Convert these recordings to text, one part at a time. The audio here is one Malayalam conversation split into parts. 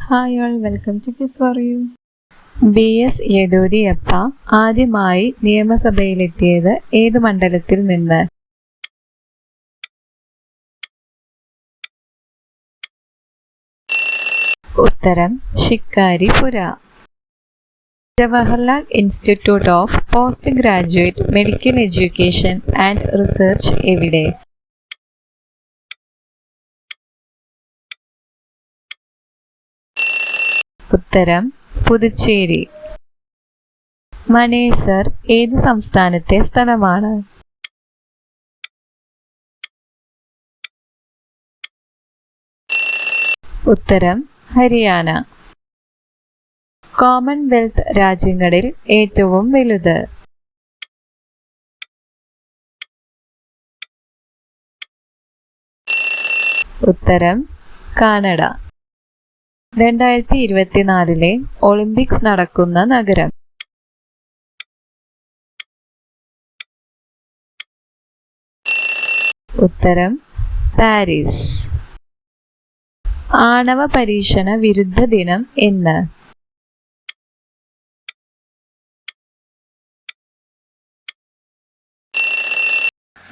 Hi all, welcome to Quiz for You. BS യെഡ്യൂരപ്പ ആദ്യമായി നിയമസഭയിലെത്തിയത് ഏത് മണ്ഡലത്തിൽ നിന്ന്? ഉത്തരം Shikaripura. Jawaharlal institute of post graduate medical education and research എവിടെ? ഉത്തരം പുതുച്ചേരി. മനേസർ ഏത് സംസ്ഥാനത്തെ സ്ഥലമാണ്? ഉത്തരം ഹരിയാന. കോമൺവെൽത്ത് രാജ്യങ്ങളിൽ ഏറ്റവും വലുത്? ഉത്തരം കാനഡ. 2024 ഒളിമ്പിക്സ് നടക്കുന്ന നഗരം? ഉത്തരം പാരീസ്. ആണവ പരീക്ഷണ വിരുദ്ധ ദിനം എന്ന്?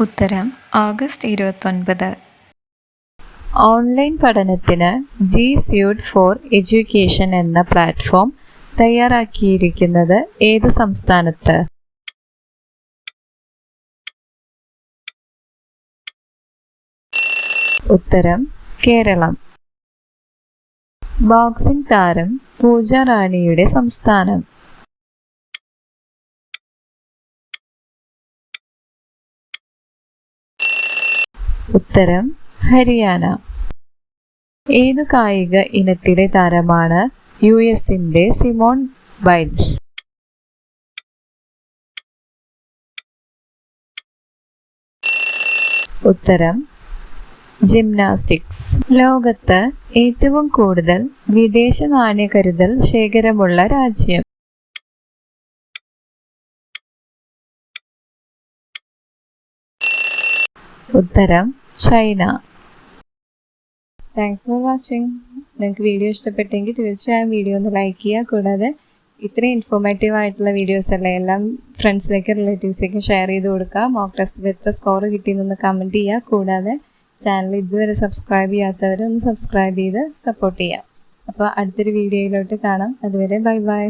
ഉത്തരം ഓഗസ്റ്റ് 29. ഓൺലൈൻ പഠനത്തിന് ജി സ്യൂട്ട് ഫോർ എഡ്യൂക്കേഷൻ എന്ന പ്ലാറ്റ്ഫോം തയ്യാറാക്കിയിരിക്കുന്നത് ഏത് സംസ്ഥാനത്ത്? ഉത്തരം കേരളം. ബോക്സിംഗ് താരം പൂജ റാണിയുടെ സംസ്ഥാനം? ഉത്തരം ഹരിയാന. ഏതു കായിക ഇനത്തിലെ താരമാണ് യുഎസിന്റെ സിമോൺ ബൈൽസ്? ഉത്തരം ജിംനാസ്റ്റിക്സ്. ലോകത്ത് ഏറ്റവും കൂടുതൽ വിദേശ നാണ്യ കരുതൽ ശേഖരമുള്ള രാജ്യം? ഉത്തരം ചൈന. Thanks for watching. നിങ്ങൾക്ക് വീഡിയോ ഇഷ്ടപ്പെട്ടെങ്കിൽ തീർച്ചയായും വീഡിയോ ഒന്ന് ലൈക്ക് ചെയ്യുക. കൂടാതെ ഇത്രയും ഇൻഫോർമേറ്റീവ് ആയിട്ടുള്ള വീഡിയോസ് എല്ലാം ഫ്രണ്ട്സിലേക്ക് റിലേറ്റീവ്സിലേക്ക് ഷെയർ ചെയ്ത് കൊടുക്കുക. മോക്ക് ടെസ്റ്റിൽ എത്ര സ്കോർ കിട്ടിയെന്നൊന്ന് കമൻറ്റ് ചെയ്യുക. കൂടാതെ ചാനൽ ഇതുവരെ സബ്സ്ക്രൈബ് ചെയ്യാത്തവരൊന്ന് സബ്സ്ക്രൈബ് ചെയ്ത് സപ്പോർട്ട് ചെയ്യാം. അപ്പോൾ അടുത്തൊരു വീഡിയോയിലോട്ട് കാണാം. അതുവരെ ബൈ ബൈ.